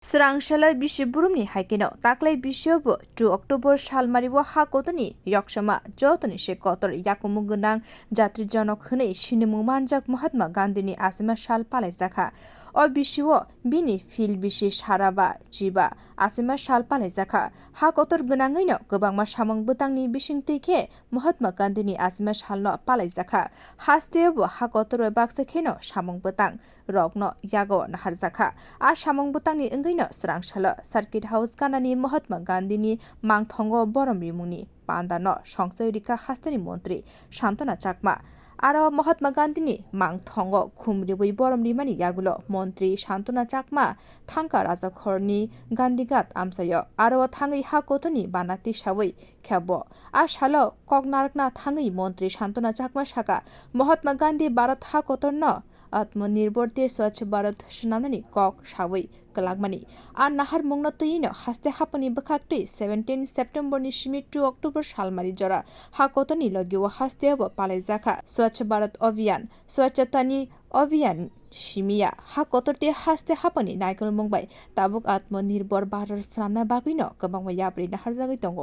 Srangshalo Bishi Burumni Haikino, Taklay Bishobo, 2 October Shalmariwa Hakotoni, Yokshama, Jotoni Shekotor, Yakumugunang, Jatri Jonok Hune, Shinimumanjak Mahatma Gandhi Asima Shal Palaijaka, or Bishiwo, Bini Fil Bishi Sharaba, Jiba, Asima Shal Palaijaka, Hakotor Gunangino, Gobangma Shamong Butangni Bishing Tike, Mahatma Gandhi Asima Shalno Palaijaka, Hastebo Hakotor Baxakino, Shamong Butang, Rogno, Yago, Naharzaka, A Shamong Butangni Srangshalo, Circuit House Kanani Mahatma Gandhi Mangthongo Borom Rimuni, Pandano, Shongsaurika Hastani Montri, Shantona Chakma, Aro Mahatma Gandhi Mangthongo, Kumriwi Borom Rimani Yagulo, Montri, Shantona Chakma, Tanka Razakorni, Gandigat Amsayo, Aro Tangi Hakotoni, Banati Shawi, Kabo, Ashalo, Kognarkna Tangi Montri, Shantona Chakma Shaka, Mahatma Gandhi Barat Hakotorno, Atmanirbor de Swachh Bharat Shnamani Kok Shawi Kalagmani আর নাহার মংনতইন হাসতে হাপনি বখাকটি 17 September নিশমি 2 October সালমারি জরা হাকতনি লগিও হাসতে হব পালাইজাখা স্বচ্ছ ভারত অভিযান স্বচ্ছতানি অভিযান শিমিয়া হাকতরতে হাসতে হাপনি নাইকল মুম্বাই তাবুক আত্মনির্ভর ভারত সামনা বাগিন গোবাং ইয়াবরি নাহার জাগি দङ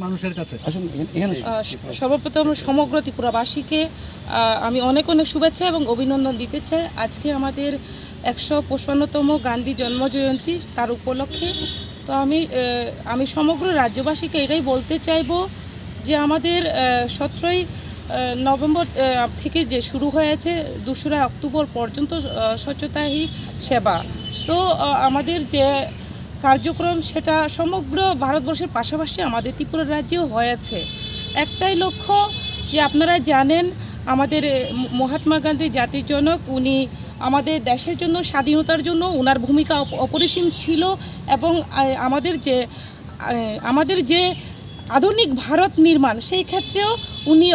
মানুষের কাছে সর্বপ্রথম সমগ্র ত্রিপুরাবাসীকে আমি অনেক অনেক শুভেচ্ছা এবং অভিনন্দন দিতে চাই আজকে আমাদের 155তম গান্ধী জন্মজয়ন্তী তার উপলক্ষে তো আমি সমগ্র রাজ্যবাসীকে এটাই বলতে চাইবো যে আমাদের 17ই নভেম্বর থেকে যে শুরু হয়েছে 2রা অক্টোবর পর্যন্ত স্বচ্ছতা হি সেবা তো আমাদের যে কার্যক্রম সেটা সমগ্র ভারতবর্ষের পাশাপাশি আমাদের ত্রিপুরা রাজ্যেও হয়েছে একটাই লক্ষ্য যে আপনারা জানেন আমাদের মহাত্মা গান্ধী জাতির জনক উনি আমাদের দেশের জন্য স্বাধীনতার জন্য ওনার ভূমিকা অপরিসীম ছিল এবং আমাদের যে আধুনিক ভারত নির্মাণ সেই ক্ষেত্রেও উনি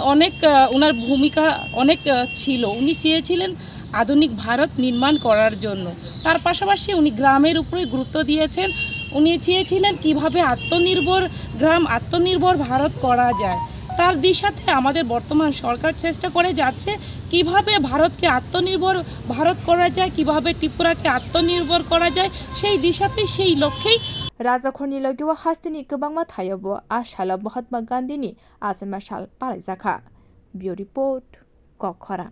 ওনার ভূমিকা অনেক ছিল উনি চেয়েছিলেন আধুনিক ভারত নির্মাণ করার জন্য তার পাশাপাশি উনি গ্রামের উপরে গুরুত্ব দিয়েছেন উনি চেয়েছিলেন কিভাবে আত্মনির্ভর গ্রাম আত্মনির্ভর ভারত করা যায় তার দিশাতে আমাদের বর্তমান সরকার চেষ্টা করে যাচ্ছে কিভাবে ভারতকে আত্মনির্ভর ভারত করা যায় কিভাবে ত্রিপুরাকে আত্মনির্ভর করা যায় সেই দিশাতে সেই লক্ষ্যেই রাজাখরনি লগিও হাস্তিনি গোবাংমা থায়ব আশালা মহাত্মা গান্ধীনি আজমা শাল পালাইজাখা বিও রিপোর্ট কখরা।